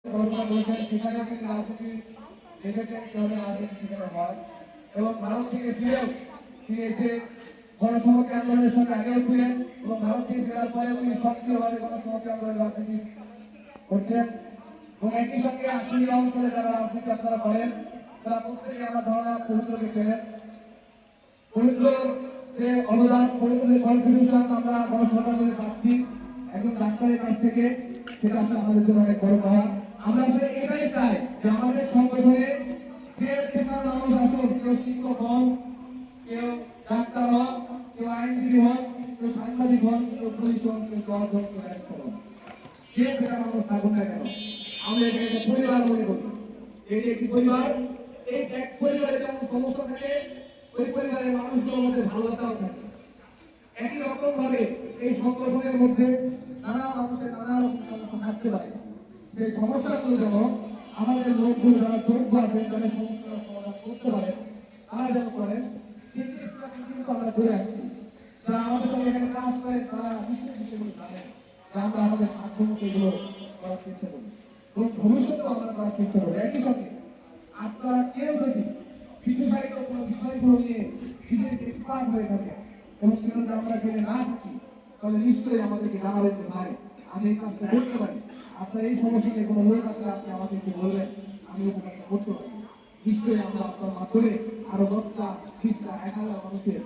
ঘোষণা করেছেন সেখানেও কিন্তু রাজনীতি দেখেছেন কিভাবে রাজনীতি সেখানে হয় এবং ভারত থেকে ফিরেও তিনি এসে গণসংহতি আন্দোলনের সঙ্গে আগেও ছিলেন এবং ভারত থেকে ফেরার পরেও তিনি সক্রিয়ভাবে গণসংহতি আন্দোলনের রাজনীতি করছেন এবং একই সঙ্গে আসন্ন অঞ্চলে যারা রাজনীতি আপনারা করেন তারা প্রত্যেকে আমার ধারণা পবিত্রকে চেনেন। পবিত্র যে অনুদান পবিত্রের কন্ট্রিবিউশন আমরা গণসংহতি পাচ্ছি একজন ডাক্তারের কাছ থেকে, সেটা আসলে আমাদের জন্য অনেক বড় পাওয়া। আমরা আসলে এটাই চাই যে আমাদের সংগঠনে যে পেশার মানুষ আসুন, কেউ শিক্ষক হন, কেউ ডাক্তার হন, কেউ আইনজীবী হন, কেউ সাংবাদিক হন, কেউ পুলিশ হন, কেউ জজ হন, কেউ ডাক্তার হন, যে পেশার মানুষ থাকুন না কেন আমরা এটাকে একটা পরিবার মনে করি। এটি একটি পরিবার। এই এক পরিবারে যেমন সমস্যা থাকে ওই পরিবারের মানুষগুলোর মধ্যে ভালোবাসাও থাকে। একই রকম ভাবে এই সংগঠনের মধ্যে নানা মানুষের নানা রকম সমস্যা থাকতে পারে। সেই সমস্যাগুলো যেন আমাদের লোকগুলো যারা যোগ্য আছেন, যারা সমস্যার সমাধান করতে পারেন, তারা যেন করেন, সেই চেষ্টা কিন্তু আমরা করে আসছি। যারা আমাদের সঙ্গে এখানে কাজ করেন তারা নিশ্চয়ই বিষয়গুলো জানেন যে আমরা আমাদের সাধ্যমতো এগুলো করার চেষ্টা করি এবং ভবিষ্যতেও আমরা করার চেষ্টা করি। একই সঙ্গে আপনারা কেউ যদি বিশেষায়িত কোনো বিষয়গুলো নিয়ে বিশেষ এক্সপার্ট হয়ে থাকে এবং সেখানে আমরা জেনে না থাকি, তাহলে নিশ্চয়ই আমাদেরকে জানাবেন যে ভাই আমি এই কাজটা করতে পারি, আপনার এই সমস্যা নিয়ে কোনো লোক আছে আপনি আমাদেরকে বলবেন, আমি উপকারটা করতে পারি। নিশ্চয়ই আমরা আপনার মাধ্যমে আরো 10টা 20টা 1000 মানুষের